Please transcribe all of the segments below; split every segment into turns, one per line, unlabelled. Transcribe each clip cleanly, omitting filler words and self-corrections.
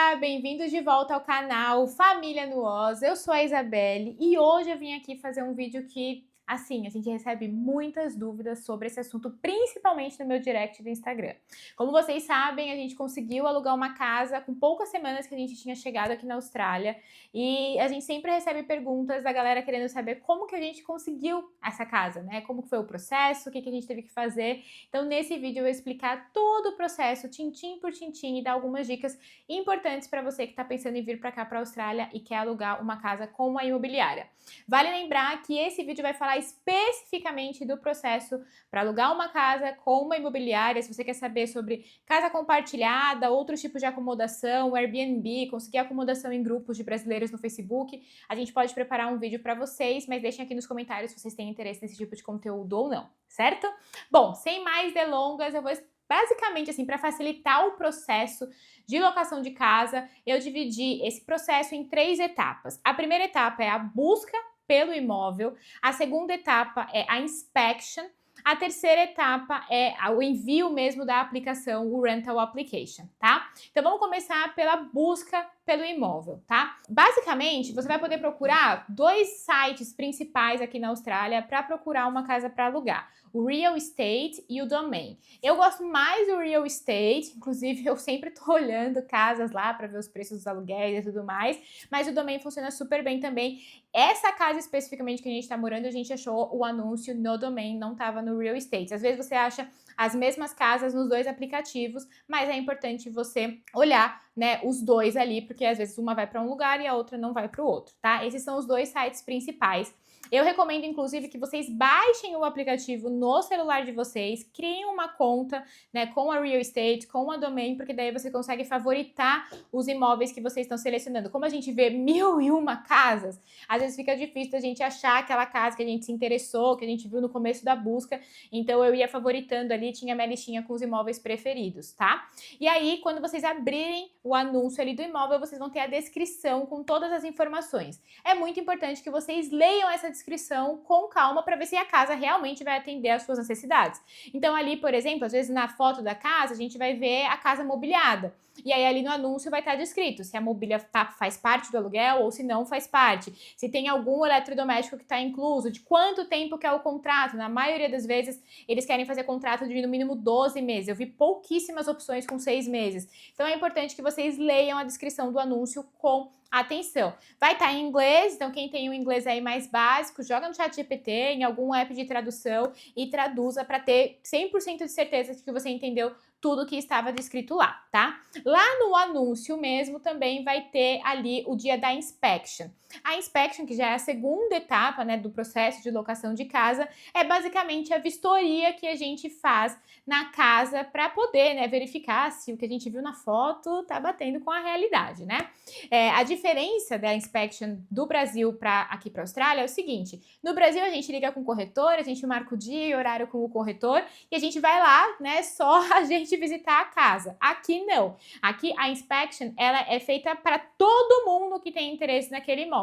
Olá, bem-vindos de volta ao canal Família no Oz. Eu sou a Isabelle e hoje eu vim aqui fazer um vídeo que, assim, a gente recebe muitas dúvidas sobre esse assunto, principalmente no meu direct do Instagram. Como vocês sabem, a gente conseguiu alugar uma casa com poucas semanas que a gente tinha chegado aqui na Austrália e a gente sempre recebe perguntas da galera querendo saber como que a gente conseguiu essa casa, né? Como que foi o processo, o que que a gente teve que fazer. Então, nesse vídeo eu vou explicar todo o processo, tintim por tintim, e dar algumas dicas importantes para você que está pensando em vir para cá, para a Austrália e quer alugar uma casa com uma imobiliária. Vale lembrar que esse vídeo vai falar especificamente do processo para alugar uma casa com uma imobiliária. Se você quer saber sobre casa compartilhada, outros tipos de acomodação, Airbnb, conseguir acomodação em grupos de brasileiros no Facebook, a gente pode preparar um vídeo para vocês, mas deixem aqui nos comentários se vocês têm interesse nesse tipo de conteúdo ou não, certo? Bom, sem mais delongas, eu vou basicamente, assim, para facilitar o processo de locação de casa, eu dividi esse processo em 3 etapas. A primeira etapa é a busca pelo imóvel, a segunda etapa é a inspection, a terceira etapa é o envio mesmo da aplicação, o rental application, tá? Então vamos começar pela busca pelo imóvel, tá? Basicamente, você vai poder procurar 2 sites principais aqui na Austrália para procurar uma casa para alugar: o Real Estate e o Domain. Eu gosto mais do Real Estate, inclusive eu sempre tô olhando casas lá para ver os preços dos aluguéis e tudo mais, mas o Domain funciona super bem também. Essa casa especificamente que a gente tá morando, a gente achou o anúncio no Domain, não tava no Real Estate. Às vezes você acha as mesmas casas nos 2 aplicativos, mas é importante você olhar, né, os 2 ali, porque às vezes uma vai para um lugar e a outra não vai para o outro, tá? Esses são os 2 sites principais. Eu recomendo, inclusive, que vocês baixem o aplicativo no celular de vocês, criem uma conta, né, com a Real Estate, com a Domain, porque daí você consegue favoritar os imóveis que vocês estão selecionando. Como a gente vê 1001 casas, às vezes fica difícil a gente achar aquela casa que a gente se interessou, que a gente viu no começo da busca, então eu ia favoritando ali, tinha minha listinha com os imóveis preferidos, tá? E aí, quando vocês abrirem o anúncio ali do imóvel, vocês vão ter a descrição com todas as informações. É muito importante que vocês leiam essa descrição com calma para ver se a casa realmente vai atender às suas necessidades. Então ali, por exemplo, às vezes na foto da casa, a gente vai ver a casa mobiliada. E aí ali no anúncio vai estar descrito se a mobília faz parte do aluguel ou se não faz parte. Se tem algum eletrodoméstico que está incluso, de quanto tempo que é o contrato. Na maioria das vezes, eles querem fazer contrato de no mínimo 12 meses. Eu vi pouquíssimas opções com 6 meses. Então é importante que vocês leiam a descrição do anúncio com atenção. Vai estar em inglês, então quem tem o inglês aí mais básico, joga no ChatGPT, em algum app de tradução e traduza para ter 100% de certeza de que você entendeu tudo que estava descrito lá, tá? Lá no anúncio mesmo também vai ter ali o dia da inspection. A inspection, que já é a segunda etapa, né, do processo de locação de casa, é basicamente a vistoria que a gente faz na casa para poder, né, verificar se o que a gente viu na foto tá batendo com a realidade, né? A diferença da inspection do Brasil para aqui para a Austrália é o seguinte: no Brasil a gente liga com o corretor, a gente marca o dia e horário com o corretor e a gente vai lá, né, só a gente visitar a casa. Aqui não. Aqui a inspection ela é feita para todo mundo que tem interesse naquele imóvel.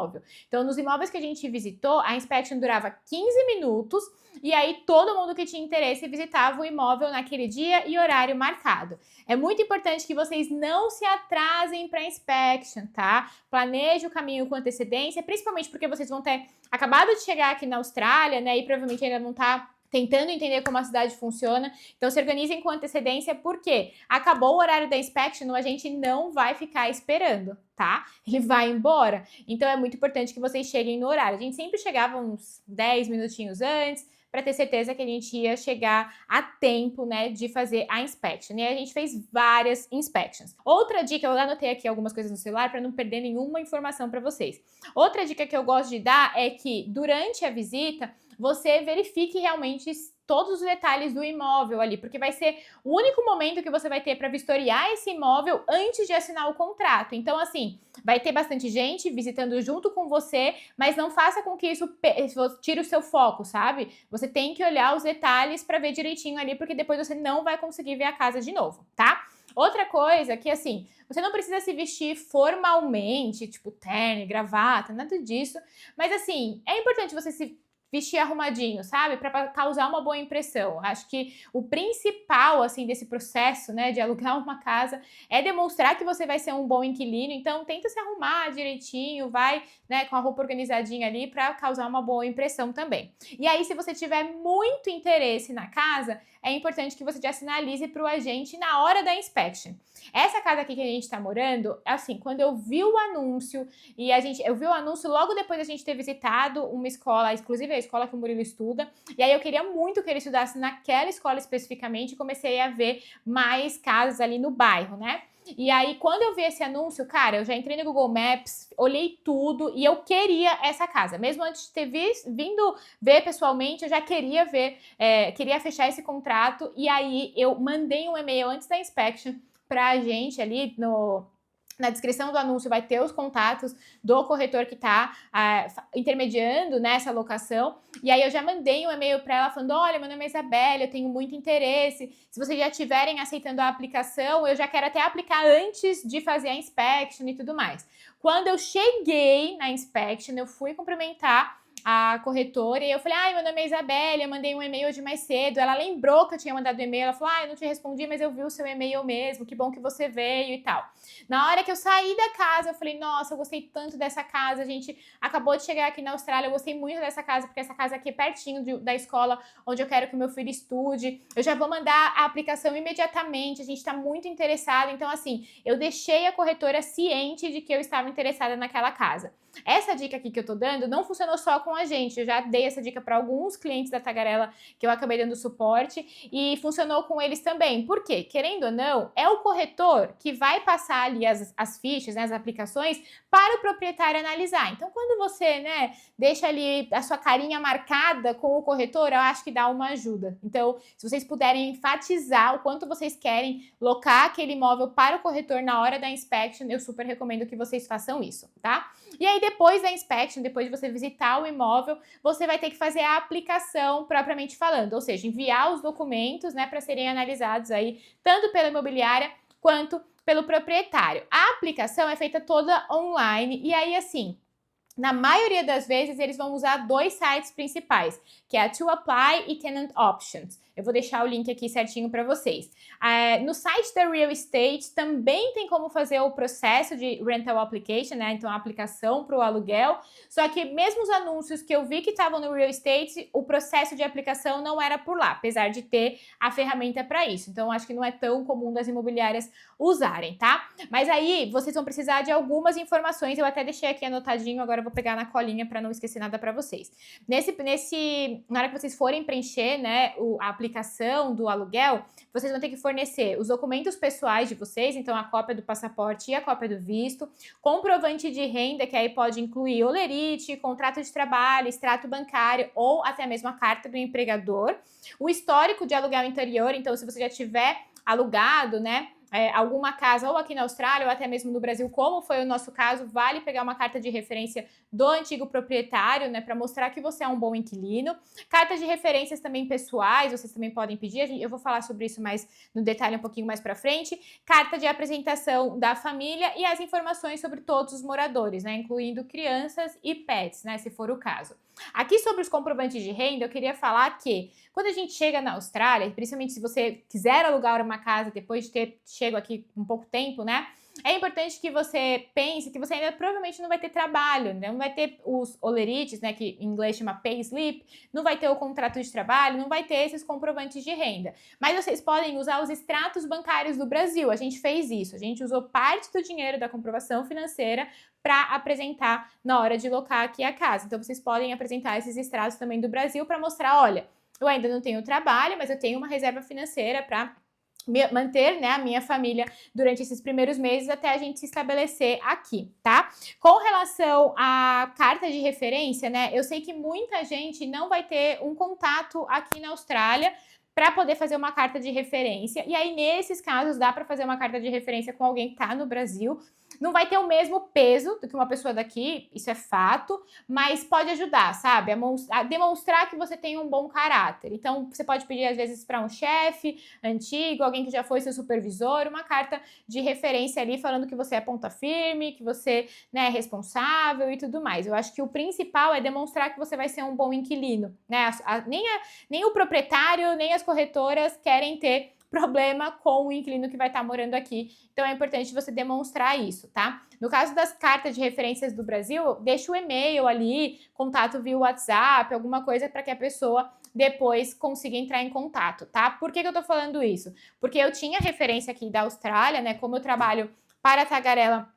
Então, nos imóveis que a gente visitou, a inspection durava 15 minutos e aí todo mundo que tinha interesse visitava o imóvel naquele dia e horário marcado. É muito importante que vocês não se atrasem para a inspection, tá? Planeje o caminho com antecedência, principalmente porque vocês vão ter acabado de chegar aqui na Austrália, né? E provavelmente ainda vão estar tentando entender como a cidade funciona. Então se organizem com antecedência, porque acabou o horário da inspection, a gente não vai ficar esperando, tá? Ele vai embora. Então é muito importante que vocês cheguem no horário. A gente sempre chegava uns 10 minutinhos antes, para ter certeza que a gente ia chegar a tempo, né, de fazer a inspection. E a gente fez várias inspections. Outra dica, eu anotei aqui algumas coisas no celular para não perder nenhuma informação para vocês. Outra dica que eu gosto de dar é que durante a visita, você verifique realmente todos os detalhes do imóvel ali, porque vai ser o único momento que você vai ter para vistoriar esse imóvel antes de assinar o contrato. Então, assim, vai ter bastante gente visitando junto com você, mas não faça com que isso tire o seu foco, sabe? Você tem que olhar os detalhes para ver direitinho ali, porque depois você não vai conseguir ver a casa de novo, tá? Outra coisa que, assim, você não precisa se vestir formalmente, tipo terno, gravata, nada disso, mas, assim, é importante você se vestir arrumadinho, sabe? Para causar uma boa impressão. Acho que o principal, assim, desse processo, né, de alugar uma casa é demonstrar que você vai ser um bom inquilino. Então, tenta se arrumar direitinho, vai, né, com a roupa organizadinha ali para causar uma boa impressão também. E aí, se você tiver muito interesse na casa, é importante que você já sinalize para o agente na hora da inspection. Essa casa aqui que a gente está morando, assim, quando eu vi o anúncio, e eu vi o anúncio logo depois da gente ter visitado uma escola, inclusive a escola que o Murilo estuda, e aí eu queria muito que ele estudasse naquela escola especificamente e comecei a ver mais casas ali no bairro, né? E aí, quando eu vi esse anúncio, cara, eu já entrei no Google Maps, olhei tudo e eu queria essa casa. Mesmo antes de ter vindo ver pessoalmente, eu já queria ver, queria fechar esse contrato. E aí, eu mandei um e-mail antes da inspection pra gente ali na descrição do anúncio vai ter os contatos do corretor que está intermediando nessa locação. E aí eu já mandei um e-mail para ela falando, olha, meu nome é Isabelle, eu tenho muito interesse. Se vocês já estiverem aceitando a aplicação, eu já quero até aplicar antes de fazer a inspection e tudo mais. Quando eu cheguei na inspection, eu fui cumprimentar a corretora, e eu falei, ai, meu nome é Isabelle, eu mandei um e-mail hoje mais cedo. Ela lembrou que eu tinha mandado e-mail, ela falou, eu não te respondi, mas eu vi o seu e-mail mesmo, que bom que você veio e tal. Na hora que eu saí da casa, eu falei, nossa, eu gostei tanto dessa casa, a gente acabou de chegar aqui na Austrália, eu gostei muito dessa casa, porque essa casa aqui é pertinho da escola onde eu quero que o meu filho estude, eu já vou mandar a aplicação imediatamente, a gente tá muito interessado. Então, assim, eu deixei a corretora ciente de que eu estava interessada naquela casa. Essa dica aqui que eu tô dando não funcionou só com a gente, eu já dei essa dica para alguns clientes da Tagarela que eu acabei dando suporte e funcionou com eles também. Por quê? Querendo ou não, é o corretor que vai passar ali as fichas, né, as aplicações para o proprietário analisar. Então, quando você, né, deixa ali a sua carinha marcada com o corretor, eu acho que dá uma ajuda. Então, se vocês puderem enfatizar o quanto vocês querem locar aquele imóvel para o corretor na hora da inspection, eu super recomendo que vocês façam isso, tá? E aí, depois da inspection, depois de você visitar o imóvel, você vai ter que fazer a aplicação propriamente falando, ou seja, enviar os documentos, né, para serem analisados aí, tanto pela imobiliária quanto pelo proprietário. A aplicação é feita toda online e aí, assim, na maioria das vezes, eles vão usar dois sites principais, que é a To Apply e Tenant Options. Eu vou deixar o link aqui certinho para vocês. No site da Real Estate também tem como fazer o processo de rental application, né? Então, a aplicação para o aluguel. Só que mesmo os anúncios que eu vi que estavam no Real Estate, o processo de aplicação não era por lá, apesar de ter a ferramenta para isso. Então, acho que não é tão comum das imobiliárias usarem, tá? Mas aí, vocês vão precisar de algumas informações. Eu até deixei aqui anotadinho, agora eu vou pegar na colinha para não esquecer nada para vocês. Na hora que vocês forem preencher, né, a aplicação do aluguel, vocês vão ter que fornecer os documentos pessoais de vocês, então a cópia do passaporte e a cópia do visto, comprovante de renda, que aí pode incluir holerite, contrato de trabalho, extrato bancário ou até mesmo a carta do empregador, o histórico de aluguel anterior, então se você já tiver alugado, né, alguma casa ou aqui na Austrália ou até mesmo no Brasil, como foi o nosso caso, vale pegar uma carta de referência do antigo proprietário, né, para mostrar que você é um bom inquilino. Cartas de referências também pessoais, vocês também podem pedir, eu vou falar sobre isso mais no detalhe um pouquinho mais para frente. Carta de apresentação da família e as informações sobre todos os moradores, né, incluindo crianças e pets, né, se for o caso. Aqui sobre os comprovantes de renda, eu queria falar que quando a gente chega na Austrália, principalmente se você quiser alugar uma casa depois de ter chego aqui um pouco tempo, né? É importante que você pense que você ainda provavelmente não vai ter trabalho, né? Não vai ter os olerites, né, que em inglês chama pay slip, não vai ter o contrato de trabalho, não vai ter esses comprovantes de renda. Mas vocês podem usar os extratos bancários do Brasil. A gente fez isso, a gente usou parte do dinheiro da comprovação financeira para apresentar na hora de locar aqui a casa. Então, vocês podem apresentar esses extratos também do Brasil para mostrar, olha, eu ainda não tenho trabalho, mas eu tenho uma reserva financeira para manter, né, a minha família durante esses primeiros meses até a gente se estabelecer aqui, tá? Com relação à carta de referência, né, eu sei que muita gente não vai ter um contato aqui na Austrália para poder fazer uma carta de referência. E aí, nesses casos, dá para fazer uma carta de referência com alguém que está no Brasil. Não vai ter o mesmo peso do que uma pessoa daqui, isso é fato, mas pode ajudar, sabe? A demonstrar que você tem um bom caráter. Então, você pode pedir, às vezes, para um chefe antigo, alguém que já foi seu supervisor, uma carta de referência ali falando que você é ponta firme, que você, né, é responsável e tudo mais. Eu acho que o principal é demonstrar que você vai ser um bom inquilino, né? Nem o proprietário, nem as corretoras querem ter problema com o inquilino que vai estar morando aqui. Então é importante você demonstrar isso, tá? No caso das cartas de referências do Brasil, deixa o e-mail ali, contato via WhatsApp, alguma coisa para que a pessoa depois consiga entrar em contato, tá? Por que eu tô falando isso? Porque eu tinha referência aqui da Austrália, né? Como eu trabalho para a Tagarela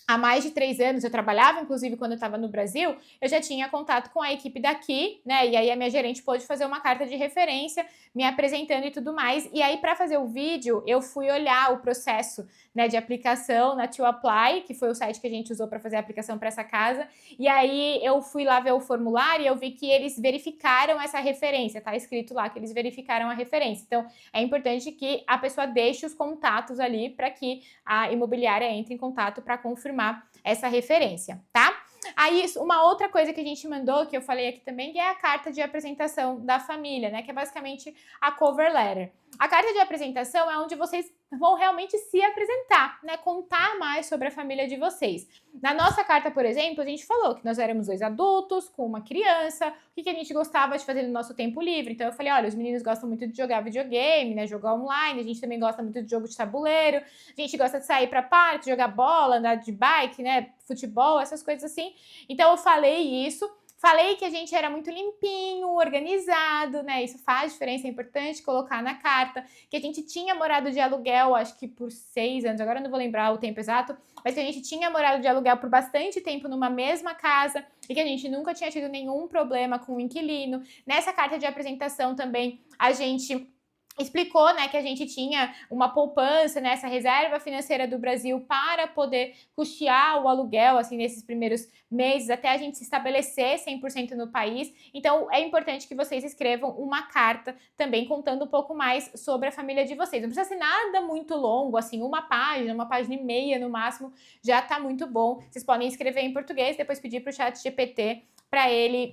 há mais de 3 anos, eu trabalhava, inclusive, quando eu estava no Brasil, eu já tinha contato com a equipe daqui, né? E aí a minha gerente pôde fazer uma carta de referência, me apresentando e tudo mais. E aí, para fazer o vídeo, eu fui olhar o processo, né, de aplicação na To Apply, que foi o site que a gente usou para fazer a aplicação para essa casa. E aí eu fui lá ver o formulário e eu vi que eles verificaram essa referência, tá escrito lá que eles verificaram a referência. Então, é importante que a pessoa deixe os contatos ali para que a imobiliária entre em contato para confirmar essa referência, tá? Aí, uma outra coisa que a gente mandou, que eu falei aqui também, que é a carta de apresentação da família, né? Que é basicamente a cover letter. A carta de apresentação é onde vocês vão realmente se apresentar, né? Contar mais sobre a família de vocês. Na nossa carta, por exemplo, a gente falou que nós éramos 2 adultos com uma criança, o que a gente gostava de fazer no nosso tempo livre. Então eu falei, olha, os meninos gostam muito de jogar videogame, né? Jogar online, a gente também gosta muito de jogo de tabuleiro, a gente gosta de sair para parque, jogar bola, andar de bike, né? Futebol, essas coisas assim. Então eu falei isso. Falei que a gente era muito limpinho, organizado, né? Isso faz diferença, é importante colocar na carta. Que a gente tinha morado de aluguel, acho que por 6 anos, agora eu não vou lembrar o tempo exato, mas que a gente tinha morado de aluguel por bastante tempo numa mesma casa e que a gente nunca tinha tido nenhum problema com o inquilino. Nessa carta de apresentação também, a gente explicou, né, que a gente tinha uma poupança, né, essa reserva financeira do Brasil para poder custear o aluguel, assim, nesses primeiros meses, até a gente se estabelecer 100% no país. Então, é importante que vocês escrevam uma carta também contando um pouco mais sobre a família de vocês. Não precisa ser nada muito longo, assim, uma página e meia no máximo, já tá muito bom. Vocês podem escrever em português, depois pedir pro ChatGPT para ele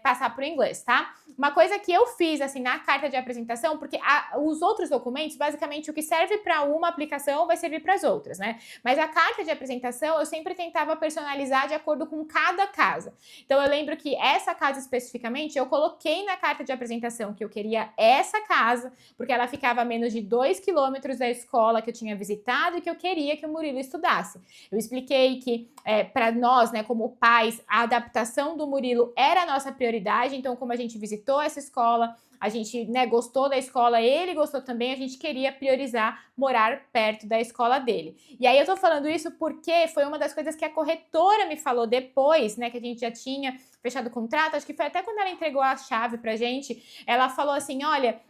passar para o inglês, tá? Uma coisa que eu fiz, assim, na carta de apresentação, porque os outros documentos, basicamente, o que serve para uma aplicação vai servir para as outras, né? Mas a carta de apresentação, eu sempre tentava personalizar de acordo com cada casa. Então, eu lembro que essa casa especificamente, eu coloquei na carta de apresentação que eu queria essa casa, porque ela ficava a menos de 2 quilômetros da escola que eu tinha visitado e que eu queria que o Murilo estudasse. Eu expliquei que, para nós, né, como pais, a adaptação do Murilo era a nossa prioridade, então como a gente visitou essa escola, a gente, né, gostou da escola, ele gostou também, a gente queria priorizar morar perto da escola dele. E aí eu tô falando isso porque foi uma das coisas que a corretora me falou depois, né, que a gente já tinha fechado o contrato, acho que foi até quando ela entregou a chave pra gente, ela falou assim, olha,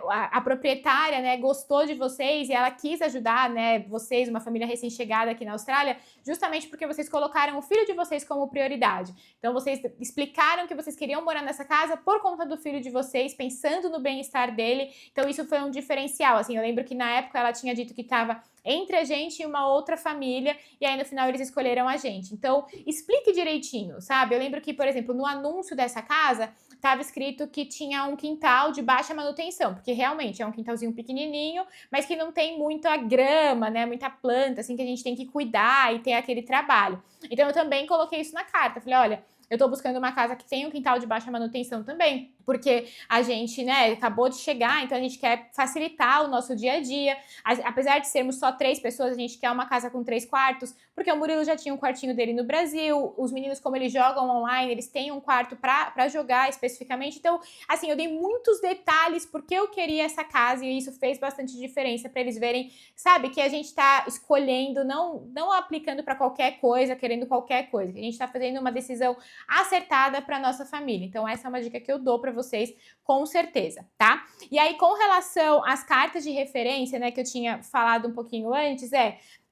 a proprietária, né, gostou de vocês e ela quis ajudar, né, vocês, uma família recém-chegada aqui na Austrália, justamente porque vocês colocaram o filho de vocês como prioridade. Então, vocês explicaram que vocês queriam morar nessa casa por conta do filho de vocês, pensando no bem-estar dele. Então, isso foi um diferencial, assim, eu lembro que na época ela tinha dito que estava entre a gente e uma outra família, e aí no final eles escolheram a gente. Então, explique direitinho, sabe? Eu lembro que, por exemplo, no anúncio dessa casa, estava escrito que tinha um quintal de baixa manutenção, porque realmente é um quintalzinho pequenininho, mas que não tem muita grama, né, muita planta, assim, que a gente tem que cuidar e ter aquele trabalho. Então, eu também coloquei isso na carta. Falei, olha, eu tô buscando uma casa que tenha um quintal de baixa manutenção também, porque a gente, né, acabou de chegar, então a gente quer facilitar o nosso dia a dia. Apesar de sermos só 3 pessoas, a gente quer uma casa com 3 quartos, porque o Murilo já tinha um quartinho dele no Brasil, os meninos, como eles jogam online, eles têm um quarto pra jogar especificamente. Então, assim, eu dei muitos detalhes porque eu queria essa casa e isso fez bastante diferença pra eles verem, sabe, que a gente tá escolhendo, não aplicando pra qualquer coisa, querendo qualquer coisa, que a gente tá fazendo uma decisão acertada para nossa família. Então essa é uma dica que eu dou para vocês com certeza, tá? E aí com relação às cartas de referência, né, que eu tinha falado um pouquinho antes,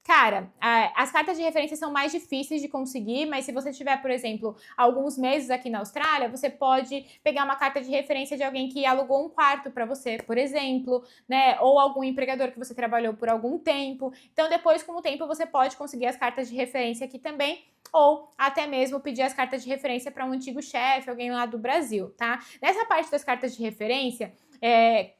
Cara, as cartas de referência são mais difíceis de conseguir, mas se você tiver, por exemplo, alguns meses aqui na Austrália, você pode pegar uma carta de referência de alguém que alugou um quarto para você, por exemplo, né? Ou algum empregador que você trabalhou por algum tempo. Então, depois, com o tempo, você pode conseguir as cartas de referência aqui também, ou até mesmo pedir as cartas de referência para um antigo chefe, alguém lá do Brasil, tá? Nessa parte das cartas de referência,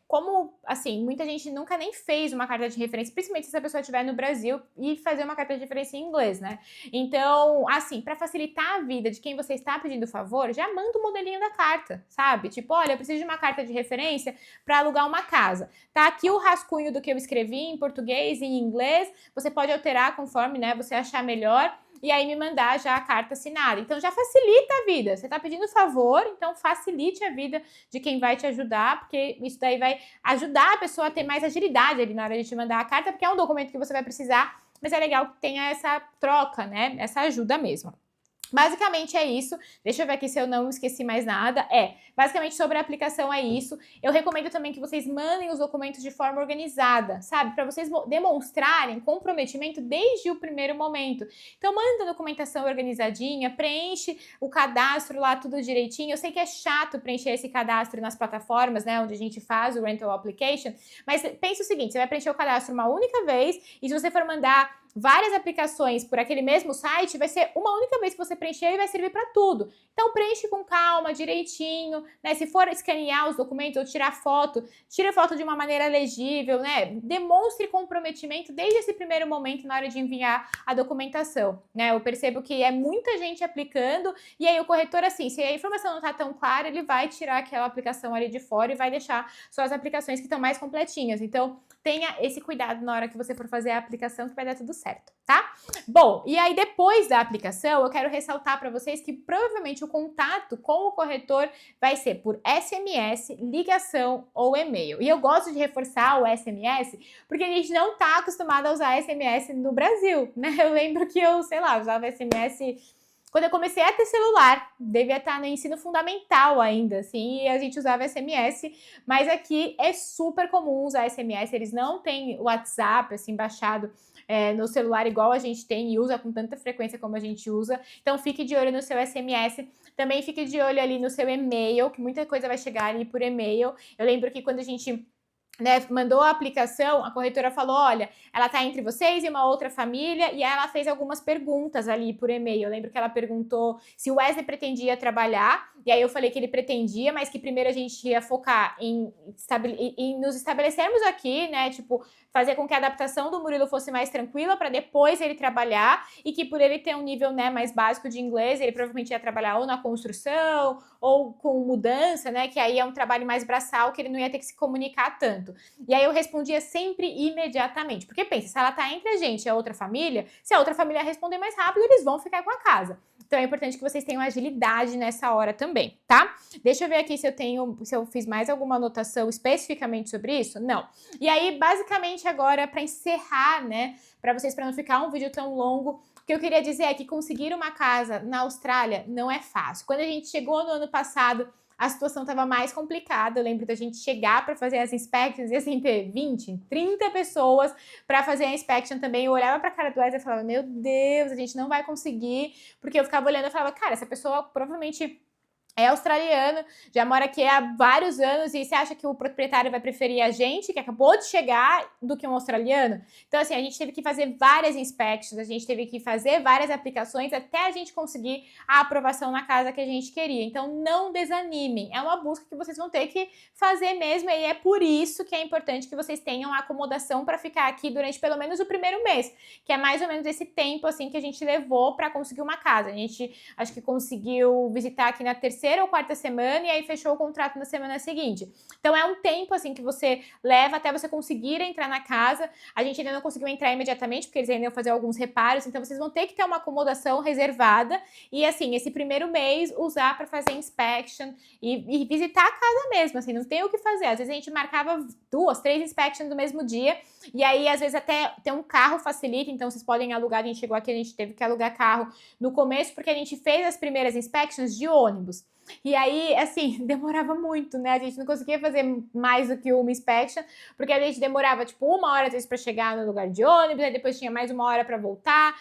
como, assim, muita gente nunca nem fez uma carta de referência, principalmente se a pessoa estiver no Brasil e fazer uma carta de referência em inglês, né? Então, assim, para facilitar a vida de quem você está pedindo favor, já manda o modelinho da carta, sabe? Tipo, olha, eu preciso de uma carta de referência para alugar uma casa. Tá aqui o rascunho do que eu escrevi em português e em inglês, você pode alterar conforme, né, você achar melhor. E aí me mandar já a carta assinada. Então já facilita a vida. Você está pedindo favor, então facilite a vida de quem vai te ajudar, porque isso daí vai ajudar a pessoa a ter mais agilidade ali na hora de te mandar a carta, porque é um documento que você vai precisar, mas é legal que tenha essa troca, né? Essa ajuda mesmo. Basicamente é isso. Deixa eu ver aqui se eu não esqueci mais nada. Basicamente sobre a aplicação é isso. Eu recomendo também que vocês mandem os documentos de forma organizada, sabe? Para vocês demonstrarem comprometimento desde o primeiro momento. Então manda a documentação organizadinha, preenche o cadastro lá tudo direitinho. Eu sei que é chato preencher esse cadastro nas plataformas, né, onde a gente faz o Rental Application, mas pensa o seguinte, você vai preencher o cadastro uma única vez e se você for mandar várias aplicações por aquele mesmo site, vai ser uma única vez que você preencher e vai servir para tudo. Então preenche com calma, direitinho, né? Se for escanear os documentos ou tirar foto, tira foto de uma maneira legível, né? Demonstre comprometimento desde esse primeiro momento na hora de enviar a documentação, né? Eu percebo que é muita gente aplicando e aí o corretor, assim, se a informação não está tão clara, ele vai tirar aquela aplicação ali de fora e vai deixar só as aplicações que estão mais completinhas. Então, tenha esse cuidado na hora que você for fazer a aplicação que vai dar tudo certo, tá? Bom, e aí depois da aplicação, eu quero ressaltar para vocês que provavelmente o contato com o corretor vai ser por SMS, ligação ou e-mail. E eu gosto de reforçar o SMS porque a gente não tá acostumado a usar SMS no Brasil, né? Eu lembro que eu, sei lá, usava SMS quando eu comecei a ter celular, devia estar no ensino fundamental ainda, assim, e a gente usava SMS, mas aqui é super comum usar SMS, eles não têm o WhatsApp, assim, baixado no celular igual a gente tem e usa com tanta frequência como a gente usa, então fique de olho no seu SMS, também fique de olho ali no seu e-mail, que muita coisa vai chegar ali por e-mail. Eu lembro que quando a gente mandou a aplicação, a corretora falou, olha, ela tá entre vocês e uma outra família, e ela fez algumas perguntas ali por e-mail. Eu lembro que ela perguntou se o Wesley pretendia trabalhar, e aí eu falei que ele pretendia, mas que primeiro a gente ia focar em nos estabelecermos aqui, né, tipo, fazer com que a adaptação do Murilo fosse mais tranquila para depois ele trabalhar, e que por ele ter um nível, né, mais básico de inglês, ele provavelmente ia trabalhar ou na construção, ou com mudança, né, que aí é um trabalho mais braçal, que ele não ia ter que se comunicar tanto. E aí eu respondia sempre imediatamente, porque pensa, se ela tá entre a gente e a outra família, se a outra família responder mais rápido, eles vão ficar com a casa. Então é importante que vocês tenham agilidade nessa hora também, tá? Deixa eu ver aqui se eu fiz mais alguma anotação especificamente sobre isso. Não. E aí, basicamente agora, para encerrar, né, para vocês, para não ficar um vídeo tão longo, o que eu queria dizer é que conseguir uma casa na Austrália não é fácil. Quando a gente chegou no ano passado, a situação estava mais complicada. Eu lembro da gente chegar para fazer as inspections e assim ter 20, 30 pessoas para fazer a inspection também. Eu olhava para a cara do Wesley e falava, meu Deus, a gente não vai conseguir, porque eu ficava olhando e falava, cara, essa pessoa provavelmente é australiano, já mora aqui há vários anos e você acha que o proprietário vai preferir a gente, que acabou de chegar, do que um australiano? Então, assim, a gente teve que fazer várias inspections, a gente teve que fazer várias aplicações até a gente conseguir a aprovação na casa que a gente queria. Então, não desanimem. É uma busca que vocês vão ter que fazer mesmo e é por isso que é importante que vocês tenham a acomodação para ficar aqui durante pelo menos o primeiro mês, que é mais ou menos esse tempo, assim, que a gente levou para conseguir uma casa. A gente, acho que conseguiu visitar aqui na terceira ou quarta semana e aí fechou o contrato na semana seguinte. Então é um tempo assim que você leva até você conseguir entrar na casa. A gente ainda não conseguiu entrar imediatamente porque eles ainda iam fazer alguns reparos, então vocês vão ter que ter uma acomodação reservada e assim, esse primeiro mês usar para fazer inspection e visitar a casa mesmo, assim, não tem o que fazer. Às vezes a gente marcava 2, 3 inspections no mesmo dia e aí às vezes até ter um carro facilita, então vocês podem alugar. A gente chegou aqui, a gente teve que alugar carro no começo porque a gente fez as primeiras inspections de ônibus. E aí, assim, demorava muito, né? A gente não conseguia fazer mais do que uma inspection, porque a gente demorava, tipo, 1 hora, às vezes, pra chegar no lugar de ônibus, aí depois tinha mais 1 hora pra voltar.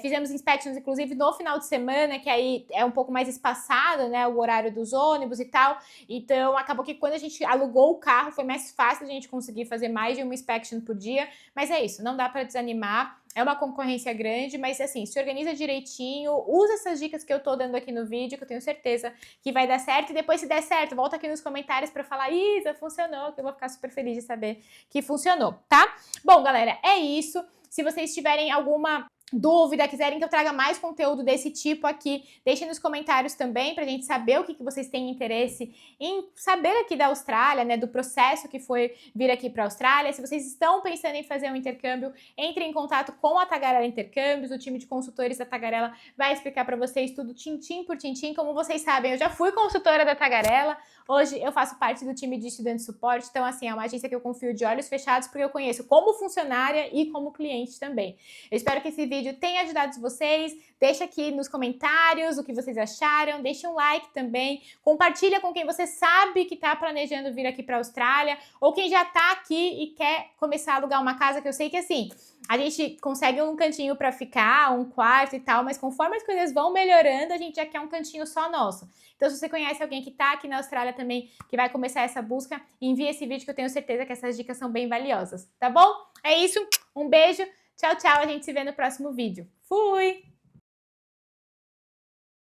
Fizemos inspections, inclusive, no final de semana, que aí é um pouco mais espaçado, né? O horário dos ônibus e tal. Então, acabou que quando a gente alugou o carro, foi mais fácil a gente conseguir fazer mais de uma inspection por dia. Mas é isso, não dá pra desanimar. É uma concorrência grande, mas assim, se organiza direitinho, usa essas dicas que eu tô dando aqui no vídeo, que eu tenho certeza que vai dar certo. E depois, se der certo, volta aqui nos comentários pra falar, Isa, funcionou, que eu vou ficar super feliz de saber que funcionou, tá? Bom, galera, é isso. Se vocês tiverem alguma dúvida, quiserem que eu traga mais conteúdo desse tipo aqui, deixem nos comentários também pra gente saber o que vocês têm interesse em saber aqui da Austrália, né, do processo que foi vir aqui pra Austrália. Se vocês estão pensando em fazer um intercâmbio, entre em contato com a Tagarela Intercâmbios, o time de consultores da Tagarela vai explicar pra vocês tudo tintim por tintim. Como vocês sabem, eu já fui consultora da Tagarela, hoje eu faço parte do time de estudante suporte, então assim, é uma agência que eu confio de olhos fechados, porque eu conheço como funcionária e como cliente também. Eu espero que esse vídeo tenha ajudado vocês. Deixa aqui nos comentários o que vocês acharam, deixa um like também, compartilha com quem você sabe que está planejando vir aqui para a Austrália, ou quem já está aqui e quer começar a alugar uma casa, que eu sei que assim, a gente consegue um cantinho para ficar, um quarto e tal, mas conforme as coisas vão melhorando, a gente já quer um cantinho só nosso. Então, se você conhece alguém que está aqui na Austrália também, que vai começar essa busca, envie esse vídeo que eu tenho certeza que essas dicas são bem valiosas, tá bom? É isso, um beijo! Tchau, tchau, a gente se vê no próximo vídeo. Fui!